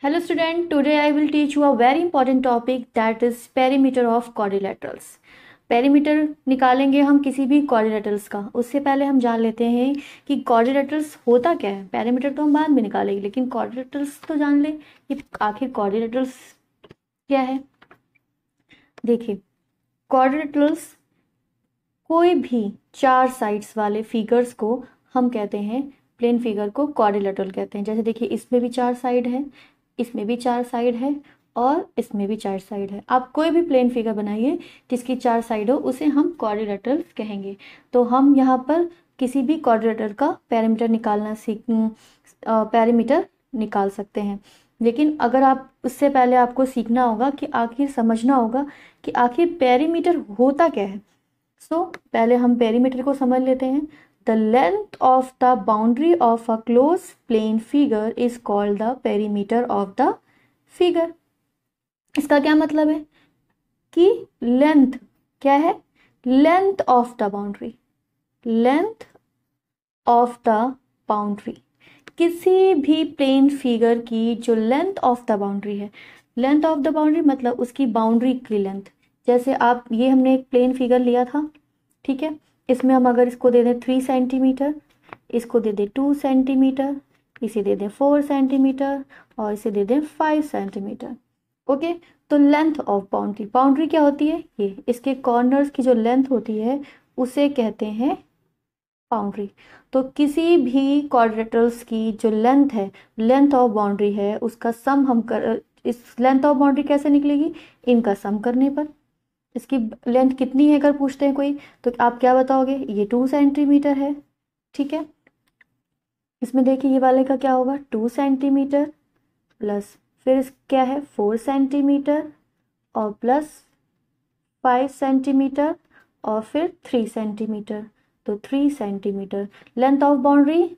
Hello student, today I will teach you a very important topic that is perimeter of quadrilaterals. Perimeter निकालेंगे हम किसी भी quadrilaterals का। उससे पहले हम जान लेते हैं कि क्वाड्रिलेटरल्स होता क्या है। पेरीमीटर तो हम बाद में निकालेंगे, लेकिन क्वाड्रिलेटरल्स तो जान ले कि आखिर क्वाड्रिलेटरल्स क्या है। देखिए, क्वाड्रिलेटरल्स कोई भी चार साइड्स वाले फिगर्स को हम कहते हैं, प्लेन फिगर को क्वाड्रिलेटरल कहते हैं। जैसे देखिए, इसमें भी चार साइड है, इसमें भी चार साइड है और इसमें भी चार साइड है। आप कोई भी प्लेन फिगर बनाइए जिसकी चार साइड हो, उसे हम क्वाड्रिलेटरल कहेंगे। तो हम यहाँ पर किसी भी क्वाड्रिलेटरल का पेरीमीटर निकालना पेरीमीटर निकाल सकते हैं। लेकिन अगर आप उससे पहले आपको सीखना होगा कि आखिर समझना होगा कि आखिर पेरीमीटर होता क्या है। पहले हम पेरीमीटर को समझ लेते हैं। The length of the boundary of a closed plane figure is called the perimeter of the figure. इसका क्या मतलब है कि लेंथ क्या है, length of the boundary, length of the boundary, किसी भी प्लेन फिगर की जो लेंथ ऑफ द बाउंड्री है। लेंथ ऑफ द बाउंड्री मतलब उसकी बाउंड्री की लेंथ। जैसे आप, ये हमने एक प्लेन फिगर लिया था, ठीक है। इसमें हम अगर इसको दे दें 3 सेंटीमीटर, इसको दे दें 2 सेंटीमीटर, इसे दे दें 4 सेंटीमीटर और इसे दे दें 5 सेंटीमीटर। ओके, तो लेंथ ऑफ बाउंड्री, बाउंड्री क्या होती है, ये इसके कॉर्नर्स की जो लेंथ होती है उसे कहते हैं बाउंड्री। तो किसी भी क्वाड्रिलेटरल्स की जो लेंथ है, लेंथ ऑफ बाउंड्री है, उसका सम हम कर, इस लेंथ ऑफ बाउंड्री कैसे निकलेगी, इनका सम करने पर। इसकी लेंथ कितनी है अगर पूछते हैं कोई, तो आप क्या बताओगे, ये 2 सेंटीमीटर है, ठीक है। इसमें देखिए ये वाले का क्या होगा, 2 सेंटीमीटर प्लस फिर क्या है 4 सेंटीमीटर और प्लस 5 सेंटीमीटर और फिर 3 सेंटीमीटर, तो 3 सेंटीमीटर। लेंथ ऑफ बाउंड्री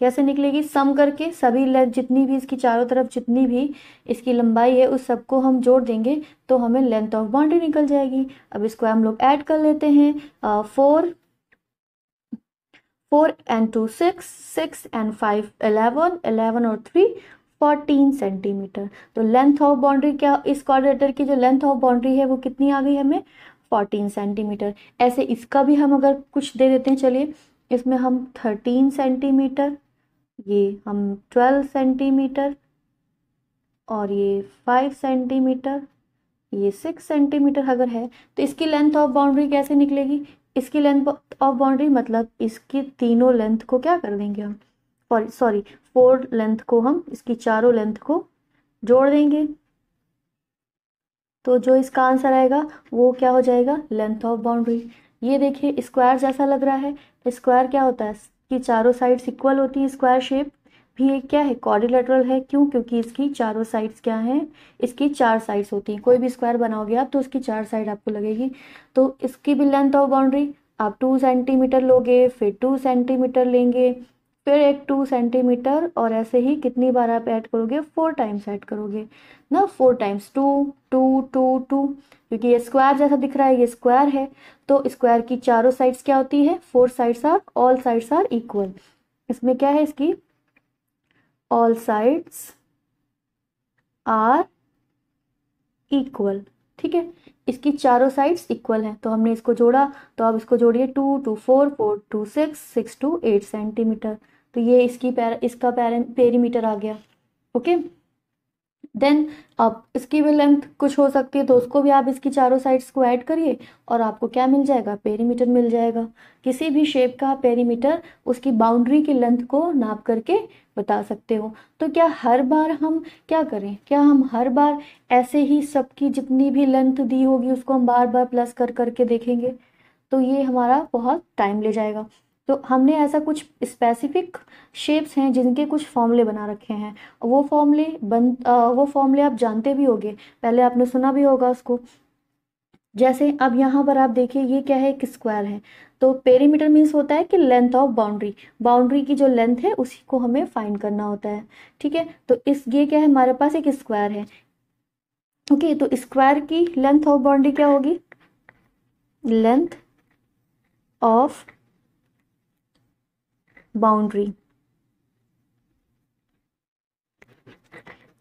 कैसे निकलेगी, सम करके सभी लेंथ जितनी भी इसकी चारों तरफ जितनी भी इसकी लंबाई है उस सबको हम जोड़ देंगे तो हमें लेंथ ऑफ बाउंड्री निकल जाएगी। अब इसको हम लोग ऐड कर लेते हैं। 4 and 2 6, 6 and 5 11, 11 और 3 14 सेंटीमीटर। तो लेंथ ऑफ बाउंड्री क्या, इस क्वाड्रिलेटर की जो लेंथ ऑफ बाउंड्री है वो कितनी आ गई हमें, 14 सेंटीमीटर। ऐसे इसका भी हम अगर कुछ दे देते हैं, चलिए इसमें हम 13 सेंटीमीटर, ये हम 12 सेंटीमीटर और ये 5 सेंटीमीटर, ये 6 सेंटीमीटर अगर है, तो इसकी लेंथ ऑफ बाउंड्री कैसे निकलेगी, इसकी लेंथ ऑफ बाउंड्री मतलब इसकी तीनों लेंथ को क्या कर देंगे हम, सॉरी 4 लेंथ को हम इसकी चारों लेंथ को जोड़ देंगे। तो जो इसका आंसर आएगा वो क्या हो जाएगा, लेंथ ऑफ बाउंड्री। ये देखिए स्क्वायर जैसा लग रहा है, स्क्वायर क्या होता है कि चारों साइड्स इक्वल होती है। स्क्वायर शेप भी एक क्या है, क्वाड्रिलेटरल है। क्यों, क्योंकि इसकी चारों साइड्स क्या हैं, इसकी चार साइड्स होती हैं। कोई भी स्क्वायर बनाओगे आप तो उसकी चार साइड आपको लगेगी। तो इसकी भी लेंथ ऑफ बाउंड्री आप 2 सेंटीमीटर लोगे, फिर 2 सेंटीमीटर लेंगे, फिर एक 2 सेंटीमीटर और ऐसे ही कितनी बार आप ऐड करोगे, 4 टाइम्स ऐड करोगे ना, 4 टाइम्स 2 2 2 2, क्योंकि ये स्क्वायर जैसा दिख रहा है, ये स्क्वायर है। तो स्क्वायर की चारों साइड्स क्या होती है, 4 sides are, all sides are equal. इसमें क्या है, इसकी ऑल साइड्स आर इक्वल, ठीक है। इसकी चारों साइड्स इक्वल हैं तो हमने इसको जोड़ा, तो अब इसको जोड़िए, 2 2 4 4 2 6 6 2 8 सेंटीमीटर। तो ये इसका पेरीमीटर आ गया। ओके, देन अब इसकी भी लेंथ कुछ हो सकती है तो उसको भी आप इसकी चारों साइड्स को ऐड करिए और आपको क्या मिल जाएगा, पेरीमीटर मिल जाएगा। किसी भी शेप का पेरीमीटर उसकी बाउंड्री की लेंथ को नाप करके बता सकते हो। तो क्या हर बार हम क्या करें, क्या हम हर बार ऐसे ही सबकी जितनी भी लेंथ दी होगी उसको हम बार बार प्लस कर करके देखेंगे, तो ये हमारा बहुत टाइम ले जाएगा। तो हमने ऐसा कुछ स्पेसिफिक शेप्स हैं जिनके कुछ फॉर्मूले बना रखे हैं। वो फॉर्मूले आप जानते भी होंगे, पहले आपने सुना भी होगा उसको। जैसे अब यहाँ पर आप देखिए ये क्या है, एक स्क्वायर है। तो पेरीमीटर मीन्स होता है कि लेंथ ऑफ बाउंड्री, बाउंड्री की जो लेंथ है उसी को हमें फाइंड करना होता है, ठीक है। तो ये क्या है, हमारे पास एक स्क्वायर है। ओके, तो स्क्वायर की लेंथ ऑफ बाउंड्री क्या होगी, length of boundary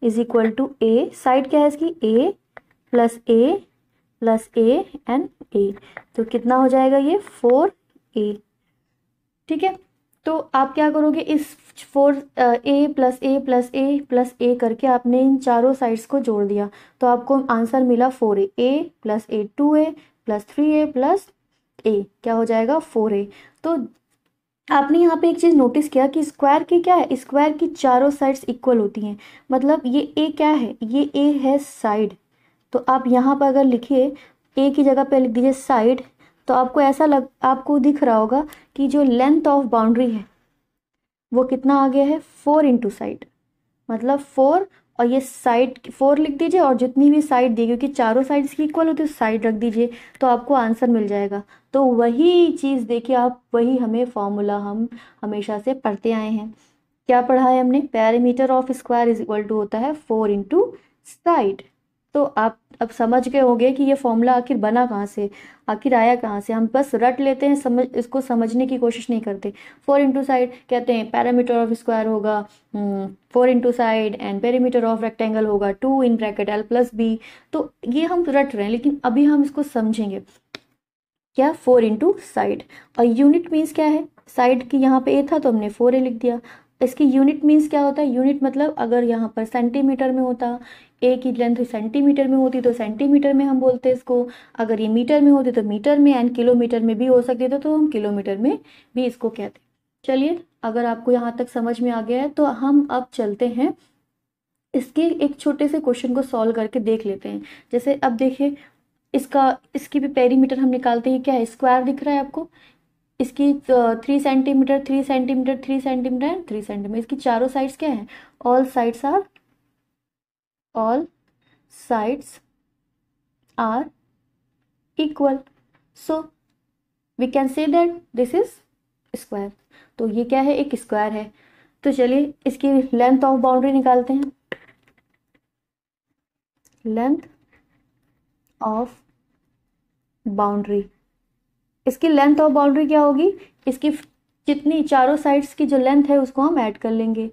is equal to a, side क्या है इसकी, a plus a plus a and a, तो कितना हो जाएगा ये 4a। ठीक है, तो आप क्या करोगे, इस 4a plus a plus a plus ए करके आपने इन चारों साइड्स को जोड़ दिया, तो आपको आंसर मिला 4a, a plus a 2a plus 3a plus a, क्या हो जाएगा 4a। तो आपने यहाँ पे एक चीज़ नोटिस किया कि स्क्वायर की क्या है, स्क्वायर की चारों साइड्स इक्वल होती हैं, मतलब ये ए क्या है, ये ए है साइड, तो आप यहाँ पर अगर लिखिए ए की जगह पे लिख दीजिए साइड, तो आपको ऐसा आपको दिख रहा होगा कि जो लेंथ ऑफ बाउंड्री है वो कितना आ गया है 4 इंटू साइड, मतलब 4, और ये साइड 4 लिख दीजिए, और जितनी भी साइड दी, क्योंकि चारों साइड्स की इक्वल होती है, साइड रख दीजिए, तो आपको आंसर मिल जाएगा। तो वही चीज़ देखिए आप, वही हमें फॉर्मूला हम हमेशा से पढ़ते आए हैं। क्या पढ़ा है हमने, perimeter of square is equal to होता है 4 इंटू साइड। तो आप अब समझ गए होंगे कि ये फॉर्मूला आखिर बना कहाँ से, आखिर आया कहाँ से। हम बस रट लेते हैं, इसको समझने की कोशिश नहीं करते। 4 इंटू साइड कहते हैं पैरामीटर ऑफ स्क्वायर होगा 4 into side, and perimeter of rectangle होगा 2 in bracket l plus B. तो ये हम रट रहे हैं, लेकिन अभी हम इसको समझेंगे। क्या 4 इंटू साइड, और यूनिट मीन्स क्या है, साइड की यहाँ पे ए था तो हमने 4a लिख दिया। इसकी यूनिट मीन्स क्या होता है, यूनिट मतलब अगर यहाँ पर सेंटीमीटर में होता, ए की लेंथ सेंटीमीटर में होती तो सेंटीमीटर में हम बोलते इसको, अगर ये मीटर में होती तो मीटर में, एंड किलोमीटर में भी हो सकती तो हम किलोमीटर में भी इसको कहते। चलिए, अगर आपको यहाँ तक समझ में आ गया है तो हम अब चलते हैं इसके एक छोटे से क्वेश्चन को सॉल्व करके देख लेते हैं। जैसे अब देखिए, इसकी भी पेरीमीटर हम निकालते हैं, क्या है, स्क्वायर दिख रहा है आपको, इसकी 3 centimetre 3 centimetre 3 centimetre and 3 centimetre, इसकी चारों साइड्स क्या है, all sides are equal, so we can say that this is square. तो ये क्या है, एक स्क्वायर है। तो चलिए इसकी लेंथ ऑफ बाउंड्री निकालते हैं। लेंथ ऑफ बाउंड्री, इसकी लेंथ ऑफ बाउंड्री क्या होगी, इसकी जितनी चारों साइड्स की जो लेंथ है उसको हम ऐड कर लेंगे।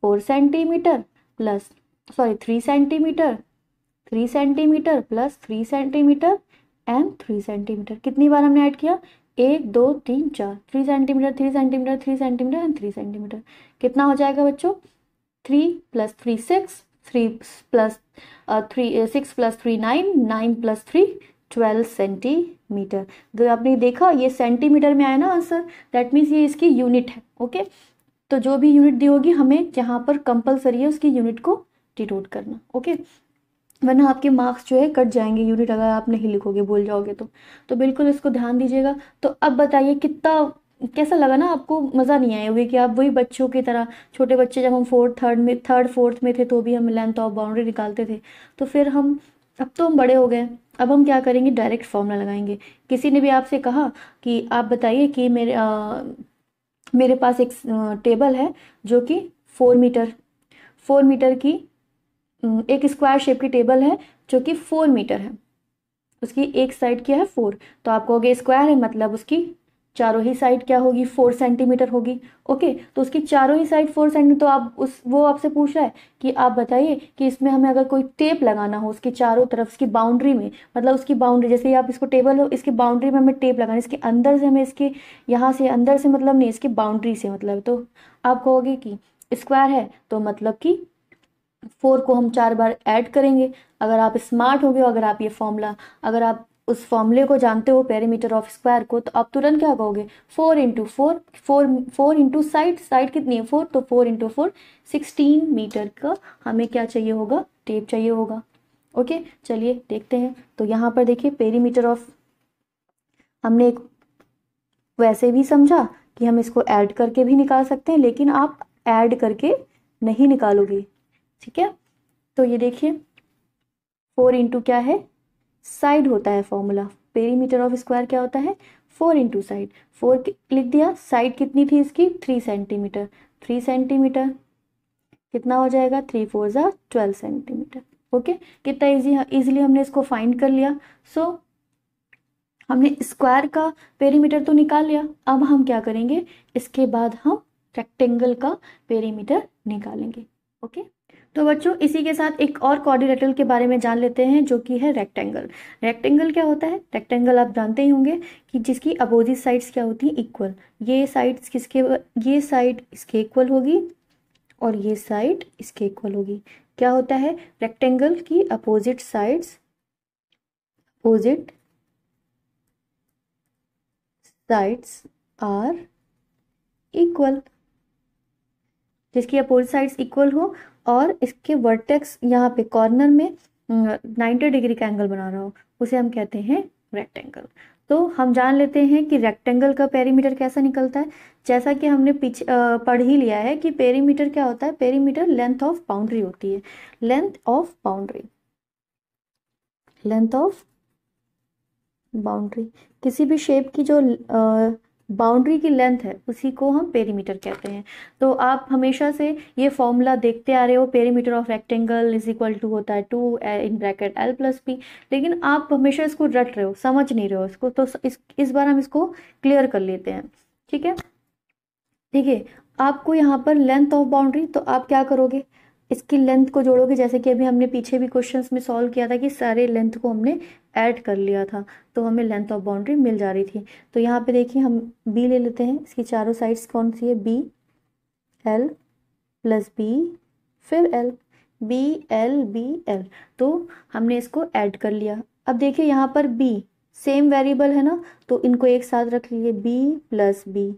4 centimetre plus 3 centimetre 3 centimetre plus 3 centimetre and 3 centimetre, कितनी बार हमने ऐड किया, 1 2 3 4, 3 centimetre 3 centimetre 3 centimetre and 3 centimetre, कितना हो जाएगा बच्चों, 3 plus 3 6, 3 plus 6 plus 3 9, 9 plus 3 12 centimetre. तो आपने देखा ये सेंटीमीटर में आया ना आंसर, दैट मीन्स ये इसकी यूनिट है। ओके, तो जो भी यूनिट दी होगी हमें जहाँ पर कंपलसरी है उसकी यूनिट को डिनोट करना। ओके, वरना आपके मार्क्स जो है कट जाएंगे, यूनिट अगर आप नहीं लिखोगे, भूल जाओगे तो बिल्कुल इसको ध्यान दीजिएगा। तो अब बताइए कितना कैसा लगा ना आपको, मज़ा नहीं आया होगी कि आप वही बच्चों की तरह, छोटे बच्चे जब हम थर्ड फोर्थ में थे तो भी हम लेंथ ऑफ बाउंड्री निकालते थे, तो फिर अब तो हम बड़े हो गए, अब हम क्या करेंगे, डायरेक्ट फॉर्मूला लगाएंगे। किसी ने भी आपसे कहा कि आप बताइए कि मेरे पास एक टेबल है जो कि 4 मीटर की एक स्क्वायर शेप की टेबल है जो कि 4 मीटर है, उसकी एक साइड क्या है 4, तो आप कहोगे स्क्वायर है मतलब उसकी चारों ही साइड क्या होगी 4 सेंटीमीटर होगी। ओके, तो उसकी चारों ही साइड 4 सेंटीमीटर, तो आप वो आपसे पूछ रहा है कि आप बताइए कि इसमें हमें अगर कोई टेप लगाना हो उसकी चारों तरफ, उसकी बाउंड्री में, मतलब उसकी बाउंड्री, जैसे आप इसको टेबल हो, इसकी बाउंड्री में हमें टेप लगाना, इसके अंदर से हमें इसके यहाँ से अंदर से मतलब नहीं, इसकी बाउंड्री से मतलब, तो आप कहोगे कि स्क्वायर है तो मतलब कि 4 को हम 4 बार ऐड करेंगे। अगर आप स्मार्ट हो गए, अगर आप ये फॉर्मूला, अगर आप उस फॉर्मूले को जानते हो पेरीमीटर ऑफ स्क्वायर को, तो आप तुरंत क्या कहोगे, 4 इंटू 4 इंटू साइड कितनी है 4, तो 4 इंटू 4 16 मीटर का हमें क्या चाहिए होगा, टेप चाहिए होगा। ओके, चलिए देखते हैं। तो यहाँ पर देखिए पेरीमीटर ऑफ, हमने एक वैसे भी समझा कि हम इसको ऐड करके भी निकाल सकते हैं, लेकिन आप ऐड करके नहीं निकालोगे, ठीक है। तो ये देखिए 4 इंटू क्या है, साइड होता है फॉर्मूला, पेरीमीटर ऑफ स्क्वायर क्या होता है 4 इंटू साइड, 4 लिख दिया, साइड कितनी थी इसकी 3 सेंटीमीटर, 3 सेंटीमीटर कितना हो जाएगा 3 4 जा 12 सेंटीमीटर। ओके, कितना इजीली हमने इसको फाइंड कर लिया। सो हमने स्क्वायर का पेरीमीटर तो निकाल लिया, अब हम क्या करेंगे, इसके बाद हम रेक्टेंगल का पेरीमीटर निकालेंगे। ओके, तो बच्चों इसी के साथ एक और क्वाड्रिलेटरल के बारे में जान लेते हैं जो कि है रेक्टेंगल। रेक्टेंगल क्या होता है? रेक्टेंगल आप जानते ही होंगे कि जिसकी अपोजिट साइड्स क्या होती हैं? इक्वल। ये साइड्स किसके, ये साइड इसके इक्वल होगी और ये साइड इसके इक्वल होगी। क्या होता है? रेक्टेंगल की opposite sides, opposite sides are equal. जिसकी अपोजिट साइड्स इक्वल हो और इसके वर्टेक्स यहाँ पे कॉर्नर में 90 डिग्री का एंगल बना रहा हो, उसे हम कहते हैं रेक्टेंगल। तो हम जान लेते हैं कि रेक्टेंगल का पेरीमीटर कैसा निकलता है। जैसा कि हमने पीछे पढ़ ही लिया है कि पेरीमीटर क्या होता है? पेरीमीटर लेंथ ऑफ बाउंड्री होती है। Length of boundary, length of boundary, किसी भी शेप की जो बाउंड्री की लेंथ है उसी को हम पेरीमीटर कहते हैं। तो आप हमेशा से ये फॉर्मूला देखते आ रहे हो, perimeter of rectangle is equal to होता है 2 in bracket L plus P, लेकिन आप हमेशा इसको रट रहे हो, समझ नहीं रहे हो इसको। तो इस बार हम इसको क्लियर कर लेते हैं, ठीक है। देखिए आपको यहाँ पर लेंथ ऑफ बाउंड्री, तो आप क्या करोगे? इसकी लेंथ को जोड़ोगे, जैसे कि अभी हमने पीछे भी क्वेश्चंस में सॉल्व किया था कि सारे लेंथ को हमने ऐड कर लिया था, तो हमें लेंथ ऑफ बाउंड्री मिल जा रही थी। तो यहाँ पे देखिए हम बी ले लेते हैं। इसकी चारों साइड्स कौन सी है? बी, एल प्लस बी, फिर L, B L B L. तो हमने इसको ऐड कर लिया। अब देखिए यहाँ पर बी सेम वेरिएबल है ना, तो इनको एक साथ रख लीजिए, बी प्लस बी,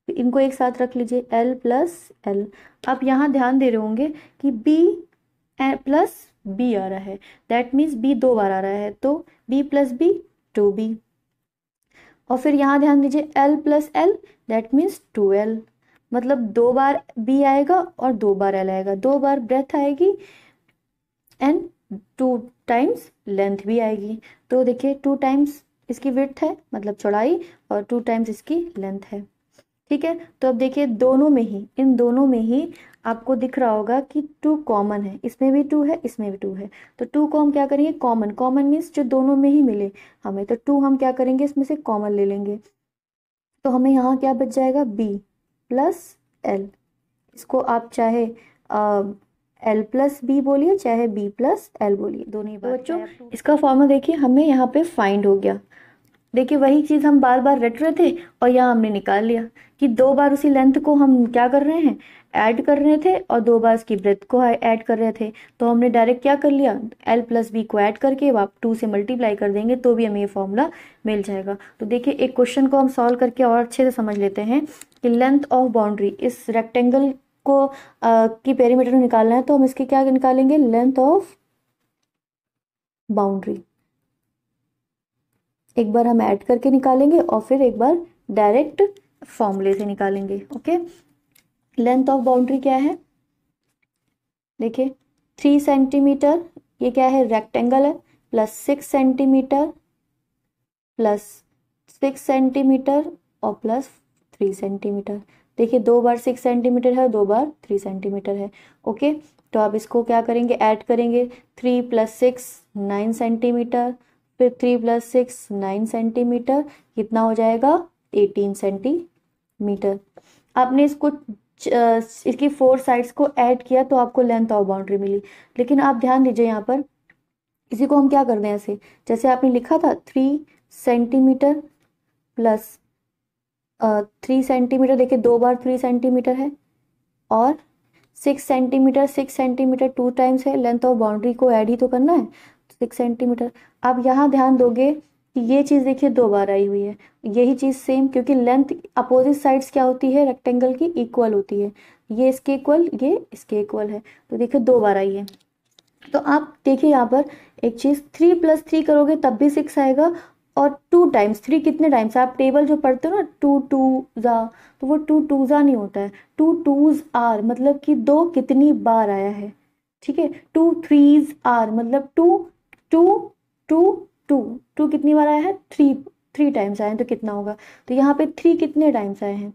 इनको एक साथ रख लीजिए, एल प्लस एल। आप यहाँ ध्यान दे रहे होंगे कि बी प्लस बी आ रहा है, दैट मीन्स बी 2 बार आ रहा है, तो बी प्लस बी 2b। और फिर यहाँ ध्यान दीजिए L plus L, that means 2l। मतलब 2 बार बी आएगा और 2 बार एल आएगा, 2 बार ब्रेथ आएगी एंड 2 टाइम्स लेंथ भी आएगी। तो देखिए 2 टाइम्स इसकी विड्थ है मतलब चौड़ाई, और 2 टाइम्स इसकी लेंथ है, ठीक है। तो अब देखिए दोनों में ही, इन दोनों में ही आपको दिख रहा होगा कि 2 कॉमन है, इसमें भी 2 है, इसमें भी 2 है। तो 2 को हम क्या करेंगे? कॉमन, कॉमन मीन्स जो दोनों में ही मिले हमें, तो 2 हम क्या करेंगे? इसमें से कॉमन ले लेंगे। तो हमें यहाँ क्या बच जाएगा? b plus L. इसको आप चाहे एल प्लस बी बोलिए, चाहे बी प्लस एल बोलिए, दोनों ही बात। बच्चों इसका फॉर्मूला देखिए हमें यहाँ पे फाइंड हो गया। देखिए वही चीज़ हम बार बार रट रहे थे और यहाँ हमने निकाल लिया कि 2 बार उसी लेंथ को हम क्या कर रहे हैं? ऐड कर रहे थे, और 2 बार इसकी ब्रेथ को ऐड कर रहे थे। तो हमने डायरेक्ट क्या कर लिया? एल प्लस बी को ऐड करके आप 2 से मल्टीप्लाई कर देंगे तो भी हमें ये फॉर्मूला मिल जाएगा। तो देखिए एक क्वेश्चन को हम सॉल्व करके और अच्छे से समझ लेते हैं कि लेंथ ऑफ बाउंड्री, इस रेक्टेंगल को की पेरीमीटर निकालना है, तो हम इसके क्या निकालेंगे? Length of boundary. एक बार हम ऐड करके निकालेंगे और फिर एक बार डायरेक्ट फॉर्मूले से निकालेंगे। ओके, लेंथ ऑफ बाउंड्री क्या है? देखिए 3 सेंटीमीटर, ये क्या है? रेक्टेंगल है, प्लस 6 सेंटीमीटर, प्लस 6 सेंटीमीटर और प्लस 3 सेंटीमीटर। देखिए 2 बार 6 सेंटीमीटर है, 2 बार 3 सेंटीमीटर है। ओके, तो आप इसको क्या करेंगे? ऐड करेंगे, 3 प्लस 6 9 सेंटीमीटर, फिर 3 प्लस 6 9 सेंटीमीटर, कितना हो जाएगा? 18 सेंटीमीटर। आपने इसको इसकी 4 साइड्स को ऐड किया तो आपको लेंथ ऑफ बाउंड्री मिली। लेकिन आप ध्यान दीजिए यहाँ पर, इसी को हम क्या कर दें ऐसे, जैसे आपने लिखा था 3 सेंटीमीटर प्लस 3 सेंटीमीटर, देखिए 2 बार 3 सेंटीमीटर है, और 6 सेंटीमीटर, 6 सेंटीमीटर 2 टाइम्स है, लेंथ ऑफ बाउंड्री को ऐड ही तो करना है, 6 सेंटीमीटर। आप यहाँ ध्यान दोगे कि ये चीज़ देखिए 2 बार आई हुई है, यही चीज़ सेम, क्योंकि लेंथ अपोजिट साइड्स क्या होती है? रेक्टेंगल की इक्वल होती है, ये इसके इक्वल, ये इसके इक्वल है, तो देखिए 2 बार आई है। तो आप देखिए यहाँ पर एक चीज़, 3 प्लस 3 करोगे तब भी 6 आएगा, और 2 टाइम्स 3 कितने टाइम्स? आप टेबल जो पढ़ते हो ना, 2 2 जा, तो वो 2 2 जा नहीं होता है, 2 2s आर, मतलब कि 2 कितनी बार आया है, ठीक है। 2 3s आर मतलब 2 2 2 2 2 कितनी बार आया है? 3 टाइम्स आए हैं, तो कितना होगा? तो यहाँ पे 3 कितने टाइम्स आए हैं?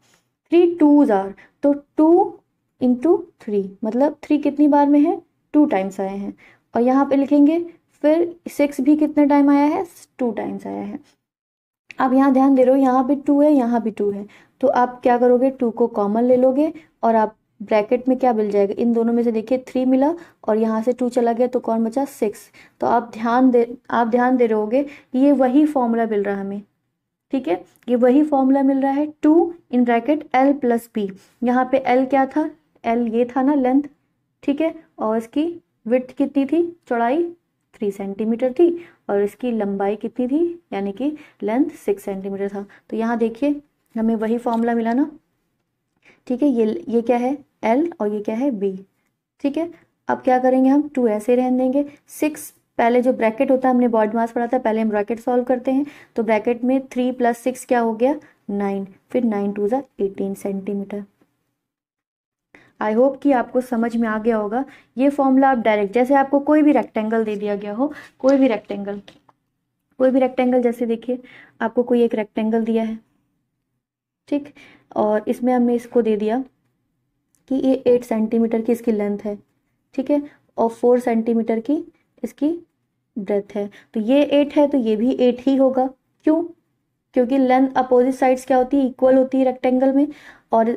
3 2s आर, तो 2 इंटू 3 मतलब 3 कितनी बार में है? 2 टाइम्स आए हैं। और यहाँ पे लिखेंगे फिर 6 भी कितने टाइम आया है? 2 टाइम्स आया है। आप यहाँ ध्यान दे रहे हो, यहाँ भी 2 है, यहाँ भी 2 है, तो आप क्या करोगे? 2 को कॉमन ले लोगे और आप ब्रैकेट में क्या मिल जाएगा, इन दोनों में से देखिए 3 मिला और यहाँ से 2 चला गया तो कौन बचा 6। तो आप ध्यान दे रहे होगे कि ये वही फॉर्मूला मिल रहा है हमें, ठीक है, ये वही फॉर्मूला मिल रहा है 2 in bracket L plus B. यहाँ पे L क्या था, L ये था ना लेंथ, ठीक है, और इसकी विड्थ कितनी थी, चौड़ाई 3 सेंटीमीटर थी और इसकी लंबाई कितनी थी, यानी कि लेंथ 6 सेंटीमीटर था। तो यहाँ देखिए हमें वही फॉर्मूला मिला ना, ठीक है, ये क्या है L और ये क्या है B, ठीक है। अब क्या करेंगे हम 2 ऐसे रहने देंगे, 6 पहले जो ब्रैकेट होता है हमने बॉड मास पढ़ा था, पहले हम ब्रैकेट सॉल्व करते हैं। तो ब्रैकेट में 3 + 6 क्या हो गया 9, फिर 9 2 ज़ा 18 सेंटीमीटर। आई होप कि आपको समझ में आ गया होगा। ये फॉर्मूला आप डायरेक्ट, जैसे आपको कोई भी रेक्टेंगल दे दिया गया हो, कोई भी रेक्टेंगल जैसे देखिए आपको कोई एक रेक्टेंगल दिया है, ठीक, और इसमें हमने इसको दे दिया कि ये 8 सेंटीमीटर की इसकी लेंथ है, ठीक है, और 4 सेंटीमीटर की इसकी ब्रेथ है। तो ये 8 है तो ये भी 8 ही होगा, क्यों, क्योंकि लेंथ अपोजिट साइड्स क्या होती है, इक्वल होती है रेक्टेंगल में, और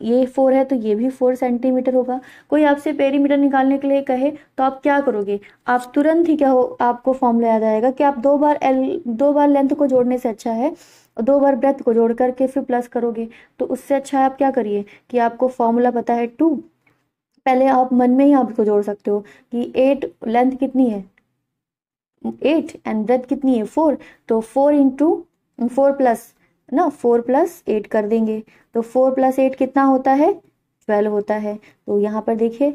ये 4 है तो ये भी 4 सेंटीमीटर होगा। कोई आपसे पेरीमीटर निकालने के लिए कहे तो आप क्या करोगे, आप तुरंत ही क्या हो, आपको फॉर्मूला याद आएगा कि आप 2 बार लेंथ को जोड़ने से अच्छा है 2 बार ब्रेथ को जोड़ करके फिर प्लस करोगे। तो उससे अच्छा है आप क्या करिए कि आपको फॉर्मूला पता है 2, पहले आप मन में ही आप इसको जोड़ सकते हो कि 8 लेंथ कितनी है 8 एंड ब्रेथ कितनी है 4, तो 4 इंटू 4 प्लस ना 4 + 8 कर देंगे, तो 4 + 8 कितना होता है 12 होता है। तो यहाँ पर देखिए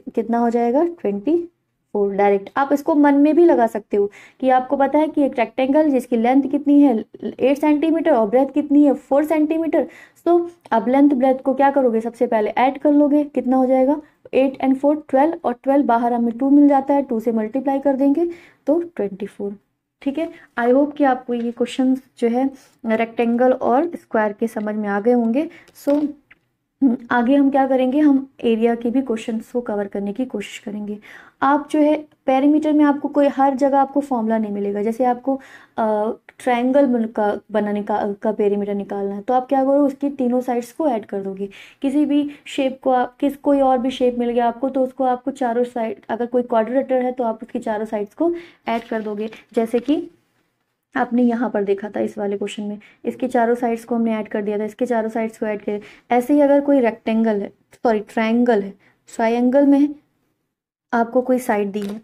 कितना हो जाएगा 24। डायरेक्ट आप इसको मन में भी लगा सकते हो कि आपको पता है कि एक रेक्टेंगल जिसकी लेंथ कितनी है 8 सेंटीमीटर और ब्रेथ कितनी है 4 सेंटीमीटर। तो अब लेंथ ब्रेथ को क्या करोगे, सबसे पहले ऐड कर लोगे, कितना हो जाएगा 8 एंड 4 12, और 12 बाहर हमें 2 मिल जाता है, 2 से मल्टीप्लाई कर देंगे तो 24, ठीक है। आई होप कि आपको ये क्वेश्चन जो है रेक्टेंगल और स्क्वायर के समझ में आ गए होंगे। सो आगे हम क्या करेंगे, हम एरिया के भी क्वेश्चंस को कवर करने की कोशिश करेंगे। आप जो है पेरीमीटर में आपको कोई हर जगह आपको फॉर्मूला नहीं मिलेगा, जैसे आपको ट्रायंगल का बनाने का पेरीमीटर निकालना है तो आप क्या करो, उसकी तीनों साइड्स को ऐड कर दोगे। किसी भी शेप को आप कोई और भी शेप मिल गया आपको तो उसको आपको चारों साइड, अगर कोई क्वाड्रिलेटरल है तो आप उसकी चारों साइड्स को ऐड कर दोगे। जैसे कि आपने यहाँ पर देखा था इस वाले क्वेश्चन में, इसके चारों साइड्स को हमने ऐड कर दिया था, इसके चारों साइड्स को ऐड कर। ऐसे ही अगर कोई रेक्टेंगल है, सॉरी ट्रायंगल है, ट्रायंगल में आपको कोई साइड दी है,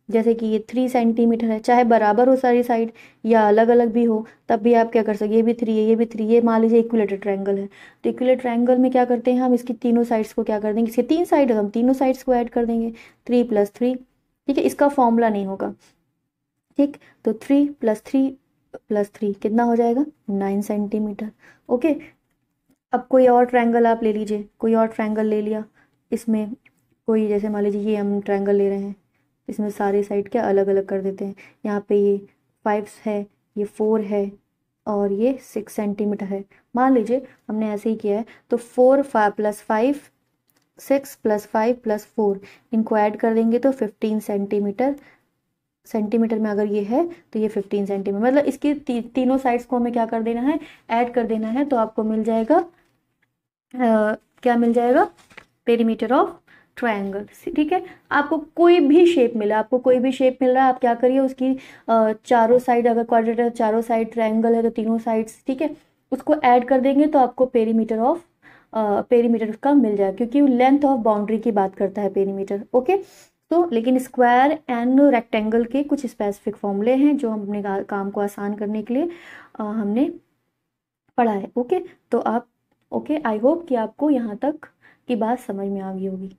जैसे कि ये 3 सेंटीमीटर है, चाहे बराबर हो सारी साइड या अलग अलग भी हो, तब भी आप क्या कर सकते, ये भी 3 है ये भी 3, ये मान लीजिए इक्विलेटरल ट्रायंगल है। तो इक्विलेटरल ट्रायंगल में क्या करते हैं हम, इसकी तीनों साइड्स को क्या कर देंगे, इसके 3 साइड है हम तीनों साइड्स को ऐड कर देंगे, 3 + 3, ठीक है, इसका फॉर्मूला नहीं होगा, ठीक। तो 3 + 3 + 3 कितना हो जाएगा 9 सेंटीमीटर, ओके। अब कोई और ट्रायंगल आप ले लीजिए, कोई और ट्रायंगल ले लिया, इसमें कोई जैसे मान लीजिए ये हम ट्रायंगल ले रहे हैं, इसमें सारी साइड क्या अलग अलग कर देते हैं। यहाँ पे ये 5 है, ये 4 है और ये 6 सेंटीमीटर है, मान लीजिए हमने ऐसे ही किया है। तो 4 + 5 6 + 5 + 4 इनको ऐड कर देंगे तो 15 सेंटीमीटर, सेंटीमीटर में अगर ये है तो ये 15 सेंटीमीटर, मतलब इसकी तीनों साइड्स को हमें क्या कर देना है, ऐड कर देना है। तो आपको मिल जाएगा क्या मिल जाएगा, पेरीमीटर ऑफ ट्रायंगल, ठीक है। आपको कोई भी शेप मिला, आपको कोई भी शेप मिल रहा है, आप क्या करिए उसकी चारों साइड, अगर क्वाड्रेटर चारों साइड ट्रायंगल है तो तीनों साइड्स, ठीक है, उसको ऐड कर देंगे तो आपको पेरीमीटर का मिल जाएगा, क्योंकि लेंथ ऑफ बाउंड्री की बात करता है पेरीमीटर, ओके। तो लेकिन स्क्वायर एंड रेक्टेंगल के कुछ स्पेसिफिक फॉर्मूले हैं जो हम अपने काम को आसान करने के लिए हमने पढ़ा है, ओके। तो आप ओके, आई होप कि आपको यहाँ तक की बात समझ में आ गई होगी।